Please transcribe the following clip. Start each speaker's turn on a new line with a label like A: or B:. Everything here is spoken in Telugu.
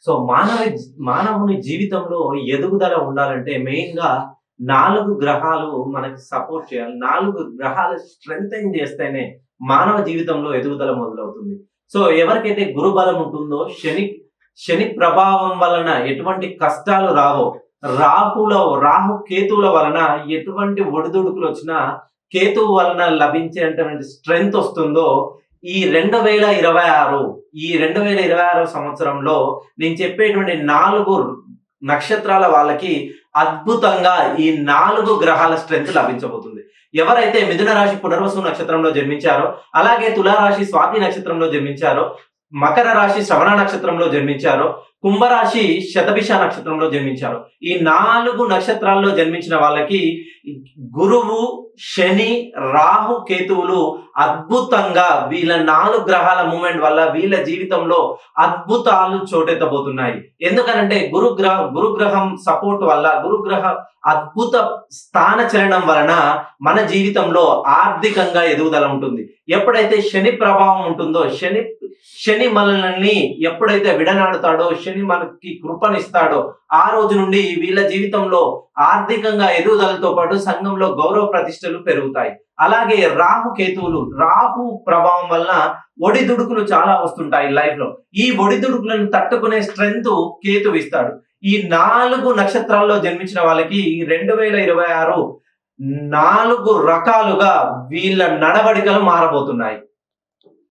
A: సో మానవుని జీవితంలో ఎదుగుదల ఉండాలంటే మెయిన్‌గా 4 గ్రహాలు మనకి సపోర్ట్ చేయాలి. 4 గ్రహాలు స్ట్రెంథెన్ చేస్తేనే మానవ జీవితంలో ఎదుగుదల మొదలవుతుంది. సో ఎవరికైతే గురుబలం ఉంటుందో శని ప్రభావం వలన ఎటువంటి కష్టాలు రావో, రాహు కేతువుల వలన ఎటువంటి ఒడిదుడుకులొచ్చినా కేతువు వలన లభించేటువంటి స్ట్రెంగ్త్ వస్తుందో ఈ 2026 సంవత్సరంలో నేను చెప్పేటువంటి 4 నక్షత్రాల వాళ్ళకి అద్భుతంగా ఈ 4 గ్రహాల స్ట్రెంగ్త్ లభించబోతుంది. ఎవరైతే మిథున రాశి పునర్వసు నక్షత్రంలో జన్మించారో, అలాగే తులారాశి స్వాతి నక్షత్రంలో జన్మించారో, మకర రాశి శ్రవణ నక్షత్రంలో జన్మించారో, కుంభరాశి శతభిష నక్షత్రంలో జన్మించారు. ఈ 4 నక్షత్రాల్లో జన్మించిన వాళ్ళకి గురువు, శని, రాహు, కేతువులు అద్భుతంగా వీళ్ళ 4 గ్రహాల మూవ్‌మెంట్ వల్ల వీళ్ళ జీవితంలో అద్భుతాలు చోటెత్తబోతున్నాయి. ఎందుకనంటే గురుగ్రహం సపోర్ట్ వల్ల, గురుగ్రహ అద్భుత స్థాన చలనం వలన మన జీవితంలో ఆర్థికంగా ఎదుగుదల ఉంటుంది. ఎప్పుడైతే శని ప్రభావం ఉంటుందో, శని మనల్ని ఎప్పుడైతే విడనాడుతాడో, శని మనకి కృపనిస్తాడో ఆ రోజు నుండి వీళ్ళ జీవితంలో ఆర్థికంగా ఎదుగుదలతో పాటు సంఘంలో గౌరవ ప్రతిష్టలు పెరుగుతాయి. అలాగే రాహు ప్రభావం వలన ఒడిదుడుకులు చాలా వస్తుంటాయి లైఫ్ లో. ఈ ఒడిదుడుకులను తట్టుకునే స్ట్రెంగ్త్ కేతువు ఇస్తాడు. ఈ 4 నక్షత్రాల్లో జన్మించిన వాళ్ళకి 2026 4 రకాలుగా వీళ్ళ నడవడికలు మారబోతున్నాయి.